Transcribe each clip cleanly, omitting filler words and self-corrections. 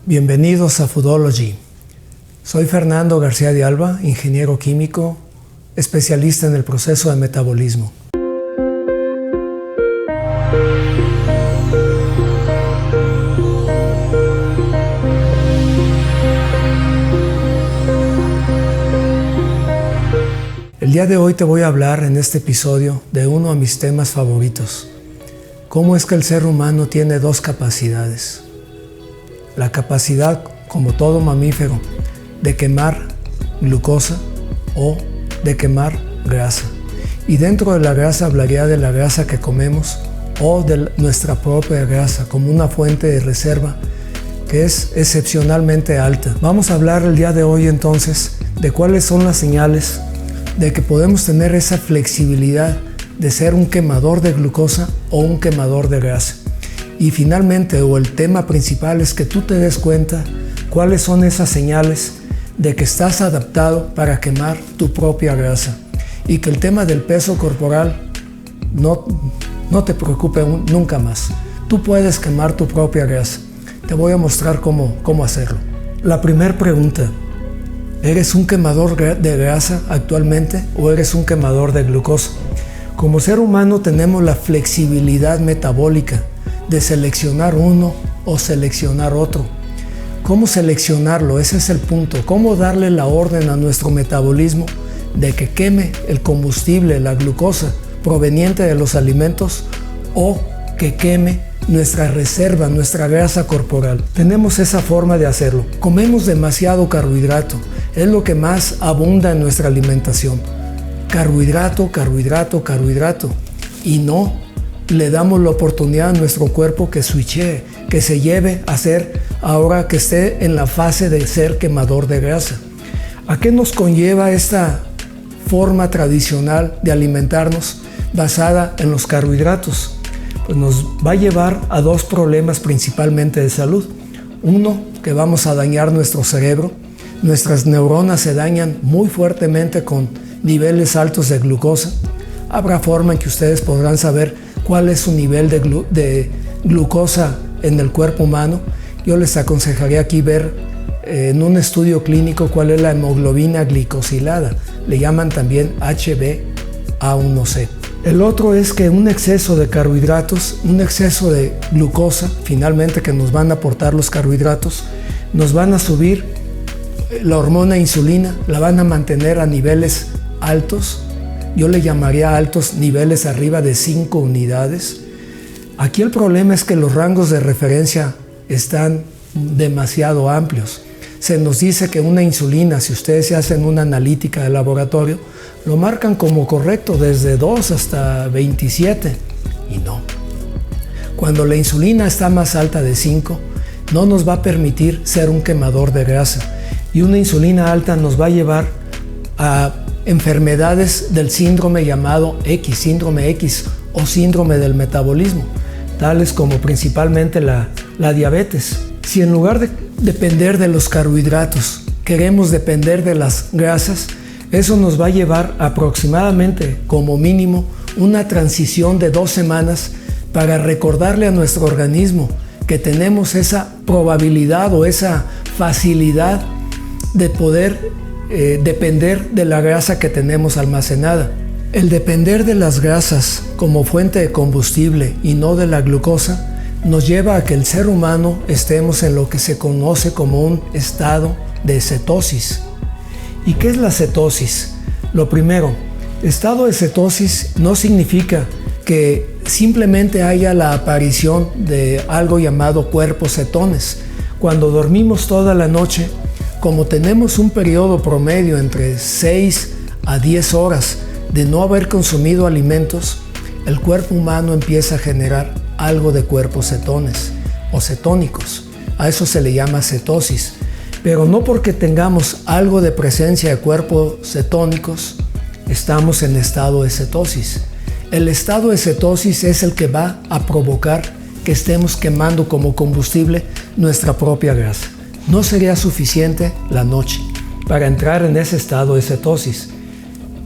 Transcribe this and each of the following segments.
Bienvenidos a Foodology. Soy Fernando García de Alba, ingeniero químico, especialista en el proceso de metabolismo. El día de hoy te voy a hablar en este episodio de uno de mis temas favoritos. ¿Cómo es que el ser humano tiene dos capacidades? La capacidad, como todo mamífero, de quemar glucosa o de quemar grasa. Y dentro de la grasa hablaría de la grasa que comemos o de nuestra propia grasa como una fuente de reserva que es excepcionalmente alta. Vamos a hablar el día de hoy entonces de cuáles son las señales de que podemos tener esa flexibilidad de ser un quemador de glucosa o un quemador de grasa. Y finalmente, o el tema principal, es que tú te des cuenta cuáles son esas señales de que estás adaptado para quemar tu propia grasa. Y que el tema del peso corporal no te preocupe nunca más. Tú puedes quemar tu propia grasa. Te voy a mostrar cómo hacerlo. La primera pregunta: ¿eres un quemador de grasa actualmente o eres un quemador de glucosa? Como ser humano tenemos la flexibilidad metabólica de seleccionar uno o seleccionar otro. ¿Cómo seleccionarlo? Ese es el punto. ¿Cómo darle la orden a nuestro metabolismo de que queme el combustible, la glucosa proveniente de los alimentos o que queme nuestra reserva, nuestra grasa corporal? Tenemos esa forma de hacerlo. Comemos demasiado carbohidrato. Es lo que más abunda en nuestra alimentación. Carbohidrato, carbohidrato, carbohidrato. Y no le damos la oportunidad a nuestro cuerpo que switchee, que se lleve a ser, ahora que esté en la fase de ser quemador de grasa. ¿A qué nos conlleva esta forma tradicional de alimentarnos basada en los carbohidratos? Pues nos va a llevar a dos problemas principalmente de salud. Uno, que vamos a dañar nuestro cerebro. Nuestras neuronas se dañan muy fuertemente con niveles altos de glucosa. Habrá forma en que ustedes podrán saber cuál es su nivel de glucosa en el cuerpo humano. Yo les aconsejaría aquí ver en un estudio clínico cuál es la hemoglobina glicosilada. Le llaman también HbA1c. El otro es que un exceso de carbohidratos, un exceso de glucosa, finalmente que nos van a aportar los carbohidratos, nos van a subir la hormona insulina, la van a mantener a niveles altos. Yo le llamaría altos niveles arriba de 5 unidades. Aquí el problema es que los rangos de referencia están demasiado amplios. Se nos dice que una insulina, si ustedes se hacen una analítica de laboratorio, lo marcan como correcto desde 2 hasta 27. Y no. Cuando la insulina está más alta de 5, no nos va a permitir ser un quemador de grasa. Y una insulina alta nos va a llevar a enfermedades del síndrome llamado X, síndrome X o síndrome del metabolismo, tales como principalmente la diabetes. Si en lugar de depender de los carbohidratos queremos depender de las grasas, eso nos va a llevar aproximadamente, como mínimo, una transición de 2 semanas para recordarle a nuestro organismo que tenemos esa probabilidad o esa facilidad de poder depender de la grasa que tenemos almacenada. El depender de las grasas como fuente de combustible y no de la glucosa nos lleva a que el ser humano estemos en lo que se conoce como un estado de cetosis. ¿Y qué es la cetosis? Lo primero, estado de cetosis no significa que simplemente haya la aparición de algo llamado cuerpos cetones. Cuando dormimos toda la noche, como tenemos un periodo promedio entre 6 a 10 horas de no haber consumido alimentos, el cuerpo humano empieza a generar algo de cuerpos cetones o cetónicos. A eso se le llama cetosis. Pero no porque tengamos algo de presencia de cuerpos cetónicos, estamos en estado de cetosis. El estado de cetosis es el que va a provocar que estemos quemando como combustible nuestra propia grasa. No sería suficiente la noche para entrar en ese estado de cetosis.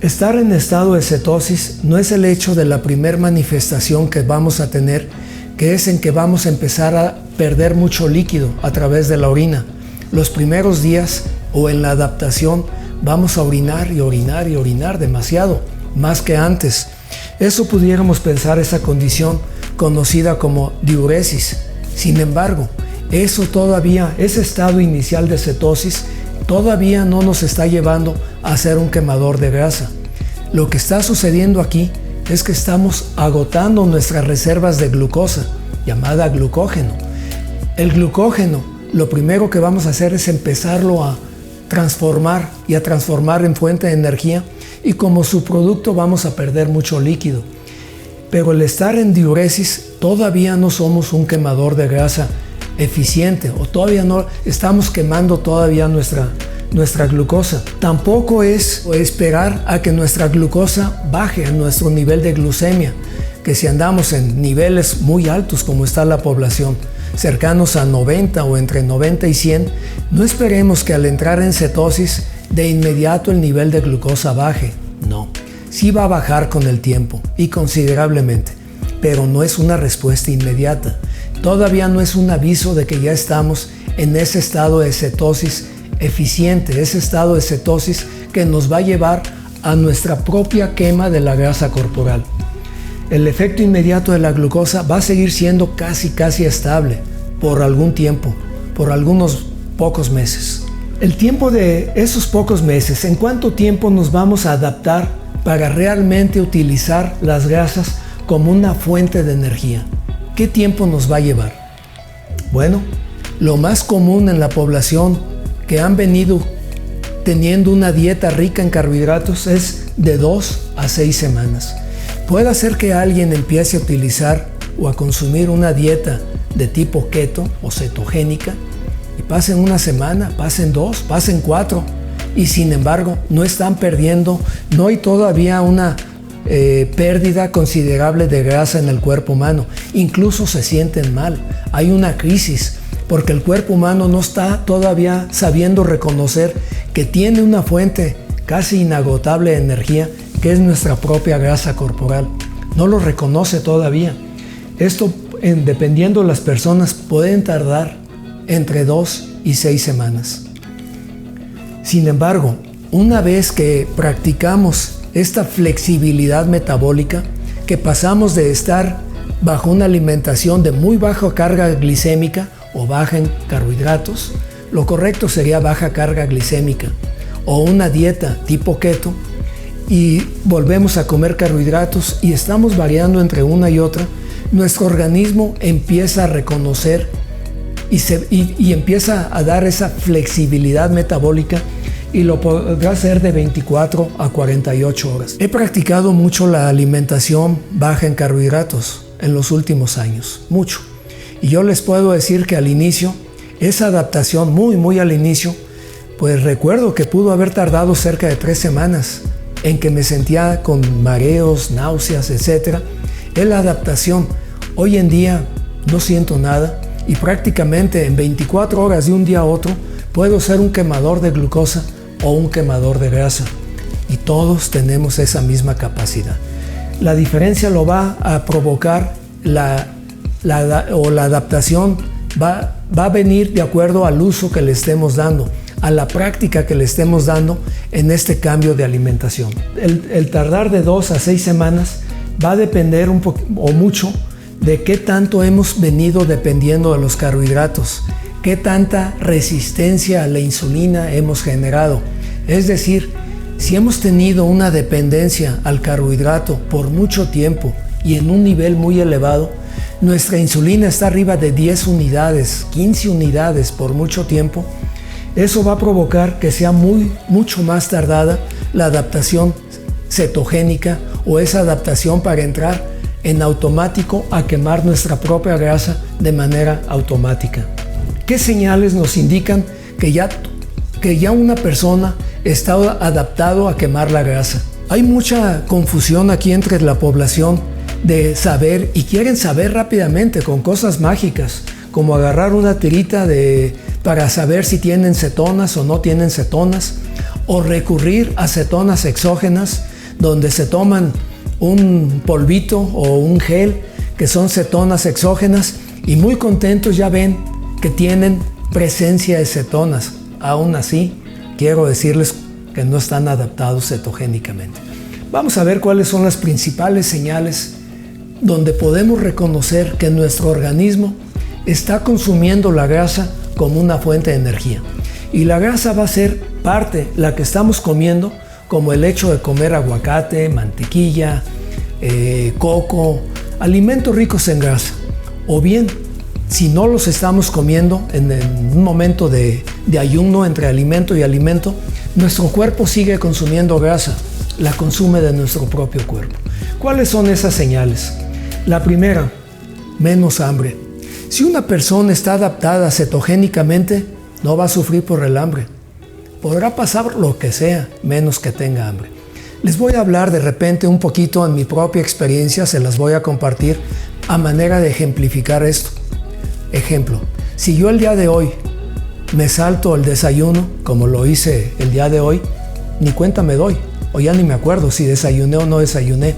Estar en estado de cetosis no es el hecho de la primera manifestación que vamos a tener, que es en que vamos a empezar a perder mucho líquido a través de la orina. Los primeros días o en la adaptación vamos a orinar y orinar y orinar demasiado, más que antes. Eso pudiéramos pensar esa condición conocida como diuresis. Sin embargo, ese estado inicial de cetosis todavía no nos está llevando a ser un quemador de grasa. Lo que está sucediendo aquí es que estamos agotando nuestras reservas de glucosa, llamada glucógeno. El glucógeno, lo primero que vamos a hacer es empezarlo a transformar en fuente de energía, y como subproducto vamos a perder mucho líquido. Pero al estar en diuresis todavía no somos un quemador de grasa eficiente, o todavía no estamos quemando todavía nuestra glucosa. Tampoco es esperar a que nuestra glucosa baje a nuestro nivel de glucemia, que si andamos en niveles muy altos como está la población, cercanos a 90 o entre 90 y 100, no esperemos que al entrar en cetosis de inmediato el nivel de glucosa baje. No, sí va a bajar con el tiempo y considerablemente, pero no es una respuesta inmediata. Todavía no es un aviso de que ya estamos en ese estado de cetosis eficiente, ese estado de cetosis que nos va a llevar a nuestra propia quema de la grasa corporal. El efecto inmediato de la glucosa va a seguir siendo casi estable por algún tiempo, por algunos pocos meses. El tiempo de esos pocos meses, ¿en cuánto tiempo nos vamos a adaptar para realmente utilizar las grasas como una fuente de energía? ¿Qué tiempo nos va a llevar? Bueno, lo más común en la población que han venido teniendo una dieta rica en carbohidratos es de 2 a 6 semanas. Puede ser que alguien empiece a utilizar o a consumir una dieta de tipo keto o cetogénica y pasen una semana, pasen 2, pasen 4 y sin embargo no están perdiendo, no hay todavía una pérdida considerable de grasa en el cuerpo humano. Incluso se sienten mal, hay una crisis porque el cuerpo humano no está todavía sabiendo reconocer que tiene una fuente casi inagotable de energía, que es nuestra propia grasa corporal. No lo reconoce todavía. Esto, dependiendo de las personas, pueden tardar entre 2 y 6 semanas. Sin embargo, una vez que practicamos esta flexibilidad metabólica, que pasamos de estar bajo una alimentación de muy baja carga glicémica o baja en carbohidratos, lo correcto sería baja carga glicémica, o una dieta tipo keto, y volvemos a comer carbohidratos y estamos variando entre una y otra, nuestro organismo empieza a reconocer y empieza a dar esa flexibilidad metabólica y lo podrá hacer de 24 a 48 horas. He practicado mucho la alimentación baja en carbohidratos en los últimos años, mucho. Y yo les puedo decir que al inicio, esa adaptación muy al inicio, pues recuerdo que pudo haber tardado cerca de 3 semanas en que me sentía con mareos, náuseas, etc. Es la adaptación. Hoy en día no siento nada y prácticamente en 24 horas de un día a otro puedo ser un quemador de glucosa o un quemador de grasa. Y todos tenemos esa misma capacidad. La diferencia lo va a provocar la adaptación va a venir de acuerdo al uso que le estemos dando, a la práctica que le estemos dando en este cambio de alimentación. El tardar de 2 a 6 semanas va a depender un poco o mucho de qué tanto hemos venido dependiendo de los carbohidratos, qué tanta resistencia a la insulina hemos generado. Es decir, si hemos tenido una dependencia al carbohidrato por mucho tiempo y en un nivel muy elevado, nuestra insulina está arriba de 10 unidades, 15 unidades por mucho tiempo, eso va a provocar que sea mucho más tardada la adaptación cetogénica o esa adaptación para entrar en automático a quemar nuestra propia grasa de manera automática. ¿Qué señales nos indican que ya una persona está adaptado a quemar la grasa? Hay mucha confusión aquí entre la población de saber y quieren saber rápidamente con cosas mágicas, como agarrar una tirita para saber si tienen cetonas o no tienen cetonas, o recurrir a cetonas exógenas, donde se toman un polvito o un gel que son cetonas exógenas y muy contentos ya ven que tienen presencia de cetonas. Aún así, quiero decirles que no están adaptados cetogénicamente. Vamos a ver cuáles son las principales señales donde podemos reconocer que nuestro organismo está consumiendo la grasa como una fuente de energía. Y la grasa va a ser parte, la que estamos comiendo, como el hecho de comer aguacate, mantequilla, coco, alimentos ricos en grasa. O bien, si no los estamos comiendo en un momento de ayuno entre alimento y alimento, nuestro cuerpo sigue consumiendo grasa, la consume de nuestro propio cuerpo. ¿Cuáles son esas señales? La primera, menos hambre. Si una persona está adaptada cetogénicamente, no va a sufrir por el hambre. Podrá pasar lo que sea, menos que tenga hambre. Les voy a hablar de repente un poquito en mi propia experiencia, se las voy a compartir a manera de ejemplificar esto. Ejemplo, si yo el día de hoy me salto el desayuno, como lo hice el día de hoy, ni cuenta me doy, o ya ni me acuerdo si desayuné o no desayuné.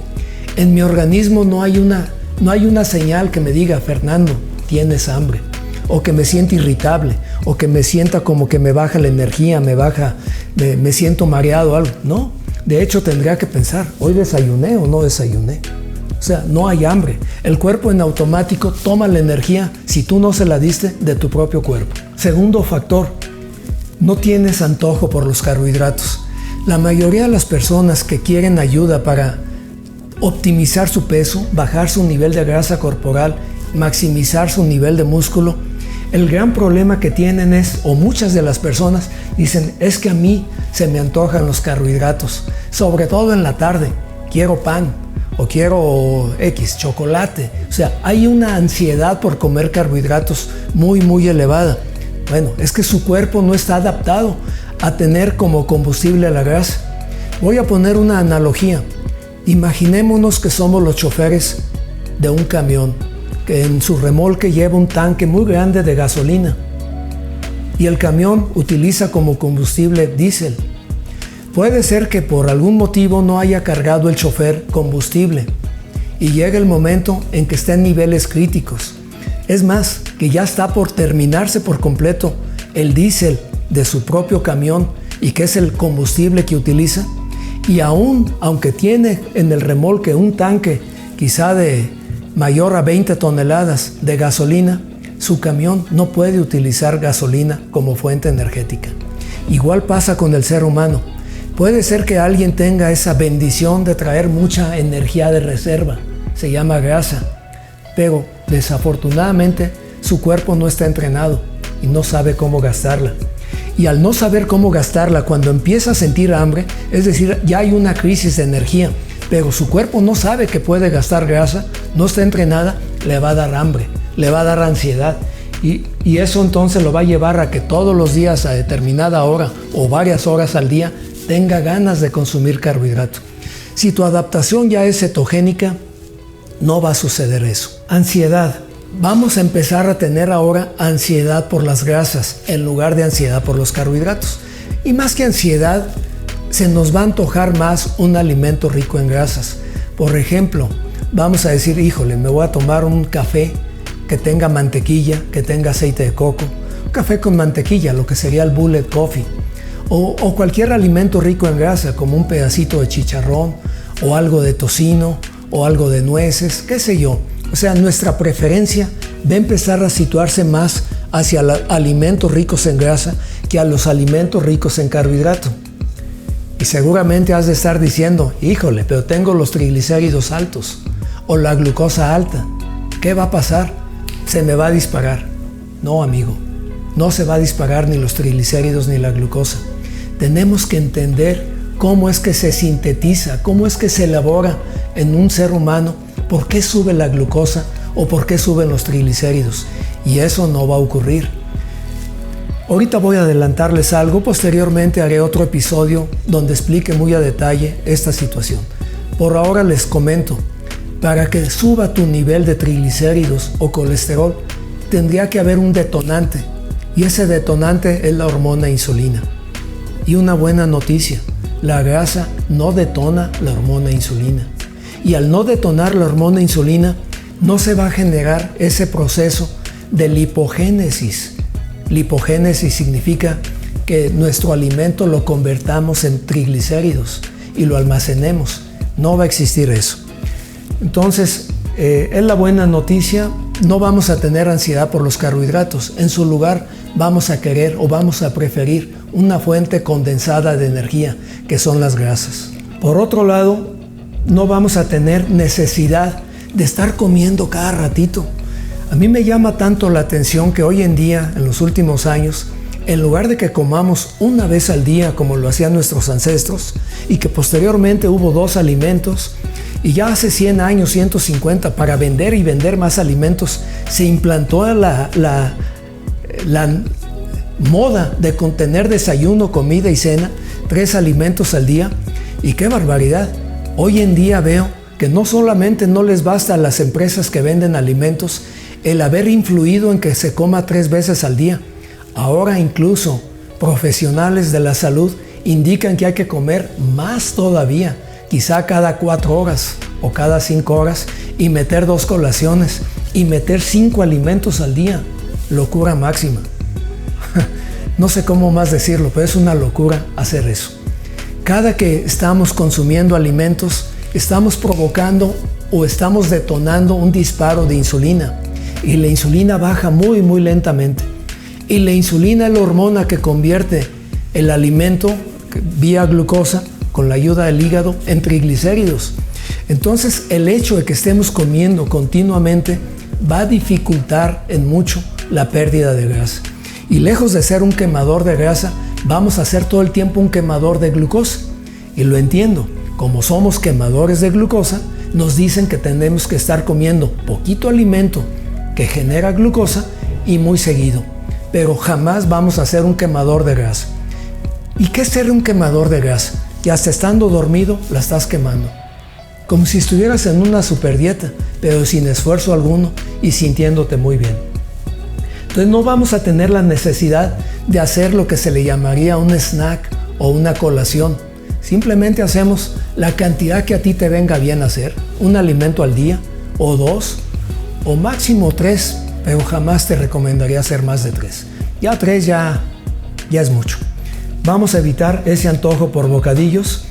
En mi organismo no hay una señal que me diga, Fernando, tienes hambre, o que me sienta irritable, o que me sienta como que me baja la energía, me siento mareado o algo. No, de hecho tendría que pensar, ¿hoy desayuné o no desayuné? O sea, no hay hambre. El cuerpo en automático toma la energía, si tú no se la diste, de tu propio cuerpo. Segundo factor, no tienes antojo por los carbohidratos. La mayoría de las personas que quieren ayuda para optimizar su peso, bajar su nivel de grasa corporal, maximizar su nivel de músculo, el gran problema que tienen es, o muchas de las personas dicen, es que a mí se me antojan los carbohidratos, sobre todo en la tarde, quiero pan, o quiero chocolate. O sea, hay una ansiedad por comer carbohidratos muy elevada. Bueno, es que su cuerpo no está adaptado a tener como combustible la grasa. Voy a poner una analogía. Imaginémonos que somos los choferes de un camión que en su remolque lleva un tanque muy grande de gasolina y el camión utiliza como combustible diésel. Puede ser que por algún motivo no haya cargado el chofer combustible y llega el momento en que está en niveles críticos. Es más, que ya está por terminarse por completo el diésel de su propio camión y que es el combustible que utiliza. Y aún, aunque tiene en el remolque un tanque quizá de mayor a 20 toneladas de gasolina, su camión no puede utilizar gasolina como fuente energética. Igual pasa con el ser humano. Puede ser que alguien tenga esa bendición de traer mucha energía de reserva, se llama grasa, pero desafortunadamente su cuerpo no está entrenado y no sabe cómo gastarla. Y al no saber cómo gastarla, cuando empieza a sentir hambre, es decir, ya hay una crisis de energía, pero su cuerpo no sabe que puede gastar grasa, no está entrenada, le va a dar hambre, le va a dar ansiedad. Y eso entonces lo va a llevar a que todos los días a determinada hora o varias horas al día tenga ganas de consumir carbohidratos. Si tu adaptación ya es cetogénica, no va a suceder eso. Ansiedad. Vamos a empezar a tener ahora ansiedad por las grasas en lugar de ansiedad por los carbohidratos. Y más que ansiedad, se nos va a antojar más un alimento rico en grasas. Por ejemplo, vamos a decir, híjole, me voy a tomar un café que tenga mantequilla, que tenga aceite de coco. Un café con mantequilla, lo que sería el bullet coffee. O cualquier alimento rico en grasa, como un pedacito de chicharrón, o algo de tocino, o algo de nueces, qué sé yo. O sea, nuestra preferencia va a empezar a situarse más hacia los alimentos ricos en grasa que a los alimentos ricos en carbohidrato. Y seguramente has de estar diciendo, híjole, pero tengo los triglicéridos altos o la glucosa alta. ¿Qué va a pasar? Se me va a disparar. No, amigo, no se va a disparar ni los triglicéridos ni la glucosa. Tenemos que entender cómo es que se sintetiza, cómo es que se elabora en un ser humano, por qué sube la glucosa o por qué suben los triglicéridos. Y eso no va a ocurrir. Ahorita voy a adelantarles algo, posteriormente haré otro episodio donde explique muy a detalle esta situación. Por ahora les comento, para que suba tu nivel de triglicéridos o colesterol, tendría que haber un detonante, y ese detonante es la hormona insulina. Y una buena noticia, la grasa no detona la hormona insulina. Y al no detonar la hormona insulina, no se va a generar ese proceso de lipogénesis. Lipogénesis significa que nuestro alimento lo convertamos en triglicéridos y lo almacenemos. No va a existir eso. Entonces, es la buena noticia, no vamos a tener ansiedad por los carbohidratos. En su lugar, vamos a querer o vamos a preferir una fuente condensada de energía, que son las grasas. Por otro lado, no vamos a tener necesidad de estar comiendo cada ratito. A mí me llama tanto la atención que hoy en día, en los últimos años, en lugar de que comamos una vez al día como lo hacían nuestros ancestros y que posteriormente hubo 2 alimentos y ya hace 100 años, 150, para vender y vender más alimentos, se implantó la moda de contener desayuno, comida y cena, 3 alimentos al día. Y qué barbaridad. Hoy en día veo que no solamente no les basta a las empresas que venden alimentos el haber influido en que se coma 3 veces al día. Ahora incluso profesionales de la salud indican que hay que comer más todavía, quizá cada 4 horas o cada 5 horas, y meter 2 colaciones y meter 5 alimentos al día. Locura máxima. No sé cómo más decirlo, pero es una locura hacer eso. Cada que estamos consumiendo alimentos, estamos provocando o estamos detonando un disparo de insulina. Y la insulina baja muy, muy lentamente. Y la insulina es la hormona que convierte el alimento vía glucosa, con la ayuda del hígado, en triglicéridos. Entonces, el hecho de que estemos comiendo continuamente va a dificultar en mucho la pérdida de grasa. Y lejos de ser un quemador de grasa, vamos a ser todo el tiempo un quemador de glucosa. Y lo entiendo. Como somos quemadores de glucosa, nos dicen que tenemos que estar comiendo poquito alimento que genera glucosa y muy seguido. Pero jamás vamos a ser un quemador de grasa. ¿Y qué es ser un quemador de grasa? Que hasta estando dormido la estás quemando. Como si estuvieras en una superdieta, pero sin esfuerzo alguno y sintiéndote muy bien. Entonces no vamos a tener la necesidad de hacer lo que se le llamaría un snack o una colación. Simplemente hacemos la cantidad que a ti te venga bien hacer, un alimento al día, o 2, o máximo 3, pero jamás te recomendaría hacer más de 3. Ya 3 ya es mucho. Vamos a evitar ese antojo por bocadillos.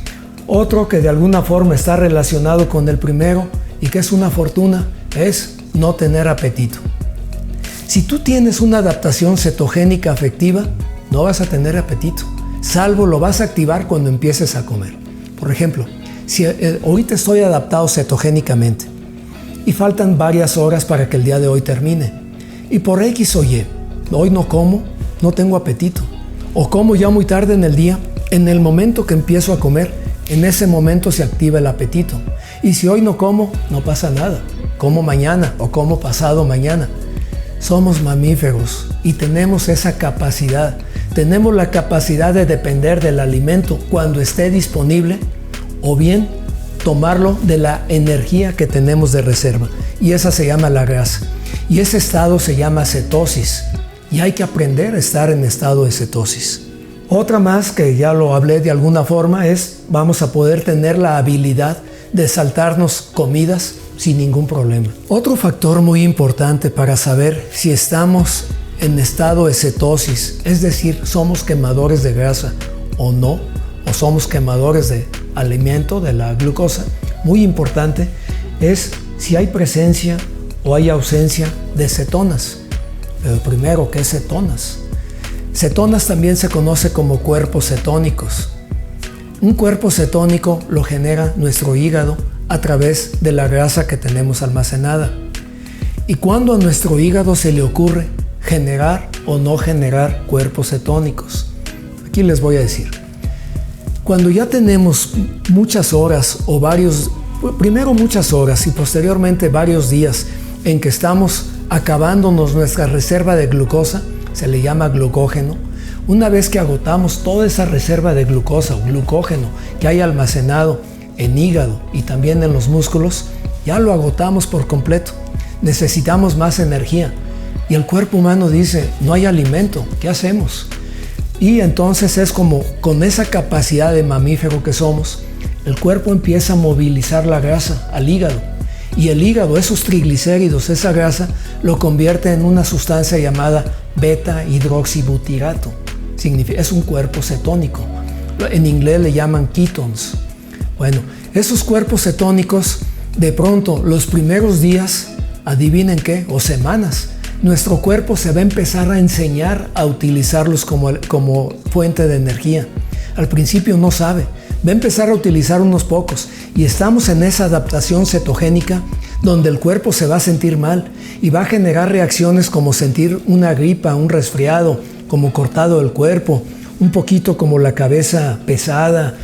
Otro que de alguna forma está relacionado con el primero y que es una fortuna es no tener apetito. Si tú tienes una adaptación cetogénica afectiva, no vas a tener apetito, salvo lo vas a activar cuando empieces a comer. Por ejemplo, si ahorita estoy adaptado cetogénicamente y faltan varias horas para que el día de hoy termine, y por X o Y, hoy no como, no tengo apetito, o como ya muy tarde en el día, en el momento que empiezo a comer, en ese momento se activa el apetito. Y si hoy no como, no pasa nada, como mañana o como pasado mañana. Somos mamíferos y tenemos esa capacidad. Tenemos la capacidad de depender del alimento cuando esté disponible o bien tomarlo de la energía que tenemos de reserva. Y esa se llama la grasa. Y ese estado se llama cetosis. Y hay que aprender a estar en estado de cetosis. Otra más que ya lo hablé de alguna forma es vamos a poder tener la habilidad de saltarnos comidas sin ningún problema. Otro factor muy importante para saber si estamos en estado de cetosis, es decir, somos quemadores de grasa o no, o somos quemadores de alimento, de la glucosa, muy importante es si hay presencia o hay ausencia de cetonas. Pero primero, ¿qué es cetonas? Cetonas también se conoce como cuerpos cetónicos. Un cuerpo cetónico lo genera nuestro hígado a través de la grasa que tenemos almacenada. Y cuando a nuestro hígado se le ocurre generar o no generar cuerpos cetónicos. Aquí les voy a decir. Cuando ya tenemos muchas horas o primero muchas horas y posteriormente varios días en que estamos acabándonos nuestra reserva de glucosa, se le llama glucógeno. Una vez que agotamos toda esa reserva de glucosa o glucógeno que hay almacenado en hígado y también en los músculos, ya lo agotamos por completo. Necesitamos más energía. Y el cuerpo humano dice, no hay alimento, ¿qué hacemos? Y entonces es como con esa capacidad de mamífero que somos, el cuerpo empieza a movilizar la grasa al hígado. Y el hígado, esos triglicéridos, esa grasa, lo convierte en una sustancia llamada beta-hidroxibutirato. Es un cuerpo cetónico. En inglés le llaman ketones. Bueno, esos cuerpos cetónicos, de pronto, los primeros días, adivinen qué, o semanas, nuestro cuerpo se va a empezar a enseñar a utilizarlos como fuente de energía. Al principio no sabe, va a empezar a utilizar unos pocos y estamos en esa adaptación cetogénica donde el cuerpo se va a sentir mal y va a generar reacciones como sentir una gripa, un resfriado, como cortado el cuerpo, un poquito como la cabeza pesada,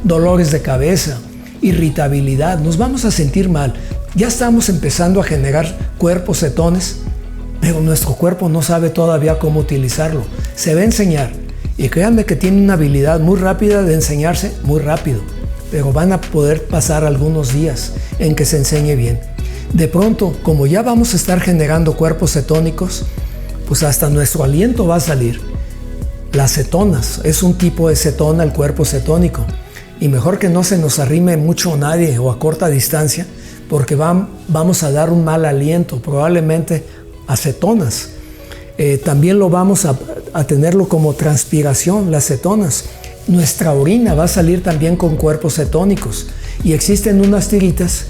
dolores de cabeza, irritabilidad, nos vamos a sentir mal. Ya estamos empezando a generar cuerpos cetones, pero nuestro cuerpo no sabe todavía cómo utilizarlo. Se va a enseñar y créanme que tiene una habilidad muy rápida de enseñarse muy rápido, pero van a poder pasar algunos días en que se enseñe bien. De pronto, como ya vamos a estar generando cuerpos cetónicos, pues hasta nuestro aliento va a salir. Las cetonas, es un tipo de cetona el cuerpo cetónico. Y mejor que no se nos arrime mucho nadie o a corta distancia, porque vamos a dar un mal aliento, probablemente acetonas. También lo vamos a tenerlo como transpiración, las cetonas. Nuestra orina va a salir también con cuerpos cetónicos. Y existen unas tiritas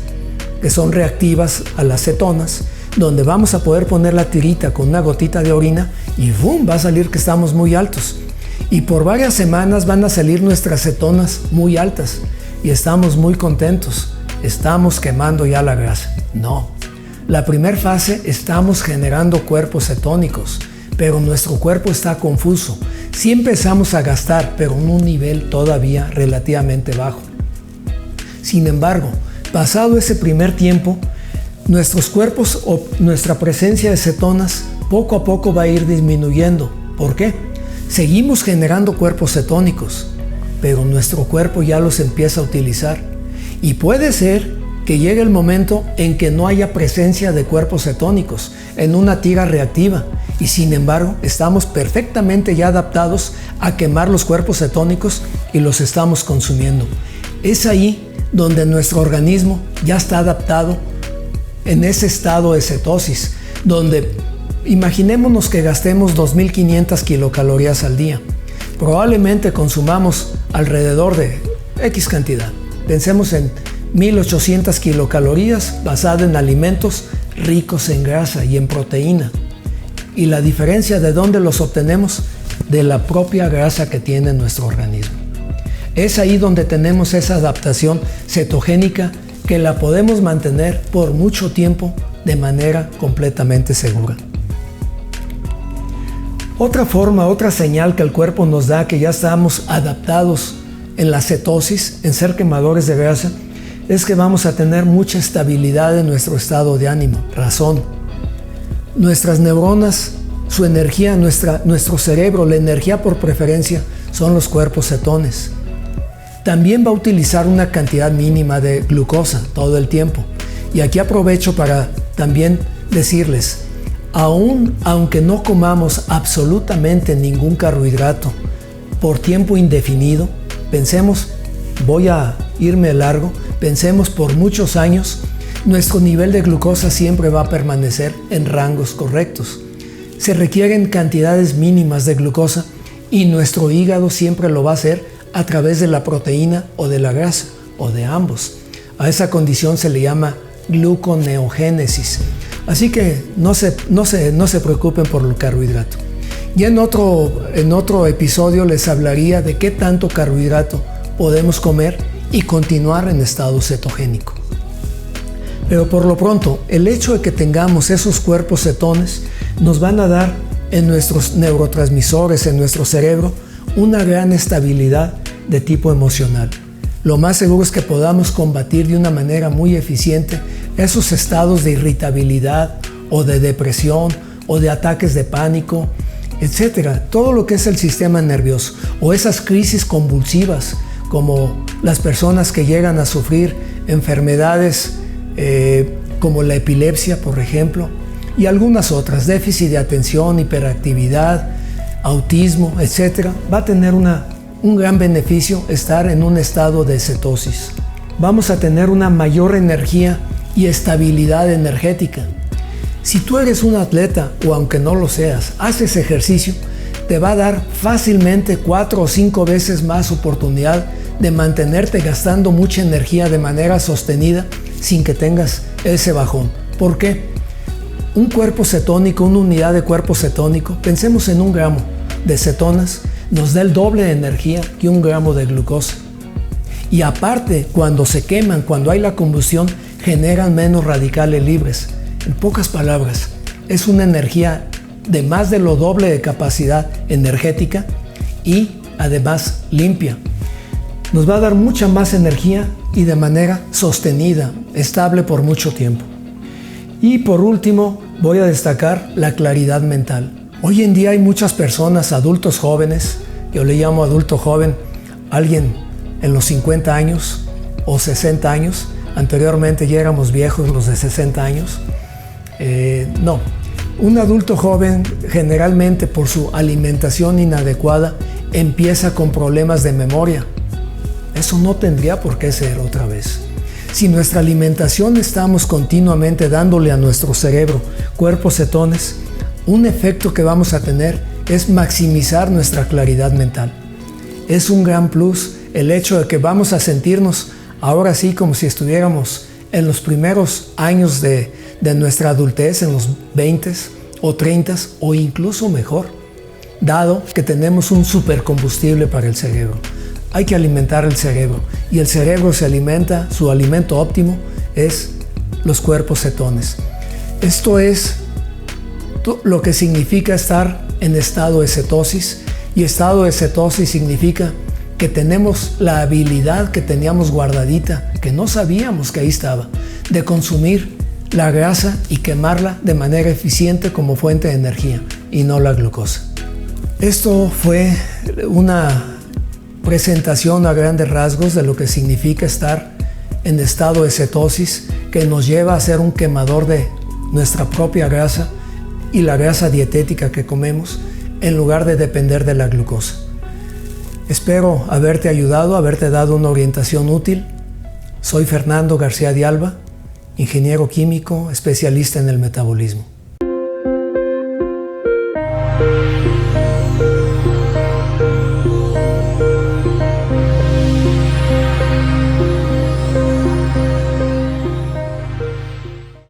que son reactivas a las cetonas, donde vamos a poder poner la tirita con una gotita de orina y ¡bum!, va a salir que estamos muy altos. Y por varias semanas van a salir nuestras cetonas muy altas y estamos muy contentos. Estamos quemando ya la grasa. No. La primera fase estamos generando cuerpos cetónicos, pero nuestro cuerpo está confuso. Sí empezamos a gastar, pero en un nivel todavía relativamente bajo. Sin embargo, pasado ese primer tiempo, nuestros cuerpos o nuestra presencia de cetonas poco a poco va a ir disminuyendo. ¿Por qué? Seguimos generando cuerpos cetónicos, pero nuestro cuerpo ya los empieza a utilizar. Y puede ser que llegue el momento en que no haya presencia de cuerpos cetónicos en una tira reactiva. Y sin embargo, estamos perfectamente ya adaptados a quemar los cuerpos cetónicos y los estamos consumiendo. Es ahí donde nuestro organismo ya está adaptado en ese estado de cetosis, donde imaginémonos que gastemos 2.500 kilocalorías al día. Probablemente consumamos alrededor de X cantidad. Pensemos en 1.800 kilocalorías basada en alimentos ricos en grasa y en proteína. ¿Y la diferencia de dónde los obtenemos? De la propia grasa que tiene nuestro organismo. Es ahí donde tenemos esa adaptación cetogénica que la podemos mantener por mucho tiempo de manera completamente segura. Otra forma, otra señal que el cuerpo nos da que ya estamos adaptados en la cetosis, en ser quemadores de grasa, es que vamos a tener mucha estabilidad en nuestro estado de ánimo. Razón. Nuestras neuronas, su energía, nuestro cerebro, la energía por preferencia, son los cuerpos cetones. También va a utilizar una cantidad mínima de glucosa todo el tiempo. Y aquí aprovecho para también decirles, aunque no comamos absolutamente ningún carbohidrato por tiempo indefinido, pensemos, voy a irme largo, pensemos por muchos años, nuestro nivel de glucosa siempre va a permanecer en rangos correctos. Se requieren cantidades mínimas de glucosa y nuestro hígado siempre lo va a hacer a través de la proteína o de la grasa, o de ambos. A esa condición se le llama gluconeogénesis. Así que no se preocupen por el carbohidrato. Ya en otro episodio les hablaría de qué tanto carbohidrato podemos comer y continuar en estado cetogénico. Pero por lo pronto, el hecho de que tengamos esos cuerpos cetones nos van a dar en nuestros neurotransmisores, en nuestro cerebro, una gran estabilidad de tipo emocional. Lo más seguro es que podamos combatir de una manera muy eficiente esos estados de irritabilidad o de depresión o de ataques de pánico, etcétera. Todo lo que es el sistema nervioso o esas crisis convulsivas como las personas que llegan a sufrir enfermedades como la epilepsia, por ejemplo, y algunas otras, déficit de atención, hiperactividad, autismo, etcétera, va a tener un gran beneficio estar en un estado de cetosis. Vamos a tener una mayor energía y estabilidad energética. Si tú eres un atleta o aunque no lo seas, haces ejercicio, te va a dar fácilmente 4 o 5 veces más oportunidad de mantenerte gastando mucha energía de manera sostenida sin que tengas ese bajón. ¿Por qué? Un cuerpo cetónico, una unidad de cuerpo cetónico, pensemos en 1 gramo de cetonas, nos da el doble de energía que 1 gramo de glucosa. Y aparte, cuando se queman, cuando hay la combustión, generan menos radicales libres. En pocas palabras, es una energía de más de lo doble de capacidad energética y además limpia. Nos va a dar mucha más energía y de manera sostenida, estable por mucho tiempo. Y por último, voy a destacar la claridad mental. Hoy en día hay muchas personas, adultos jóvenes, yo le llamo adulto joven, alguien en los 50 años o 60 años, anteriormente ya éramos viejos los de 60 años. Un adulto joven generalmente por su alimentación inadecuada empieza con problemas de memoria. Eso no tendría por qué ser otra vez. Si nuestra alimentación estamos continuamente dándole a nuestro cerebro cuerpos cetones, un efecto que vamos a tener es maximizar nuestra claridad mental. Es un gran plus el hecho de que vamos a sentirnos ahora sí como si estuviéramos en los primeros años de nuestra adultez, en los 20s o 30s o incluso mejor, dado que tenemos un supercombustible para el cerebro. Hay que alimentar el cerebro y el cerebro se alimenta, su alimento óptimo es los cuerpos cetones. Esto es lo que significa estar en estado de cetosis, y estado de cetosis significa que tenemos la habilidad que teníamos guardadita, que no sabíamos que ahí estaba, de consumir la grasa y quemarla de manera eficiente como fuente de energía y no la glucosa. Esto fue una presentación a grandes rasgos de lo que significa estar en estado de cetosis, que nos lleva a ser un quemador de nuestra propia grasa y la grasa dietética que comemos en lugar de depender de la glucosa. Espero haberte ayudado, haberte dado una orientación útil. Soy Fernando García de Alba, ingeniero químico, especialista en el metabolismo.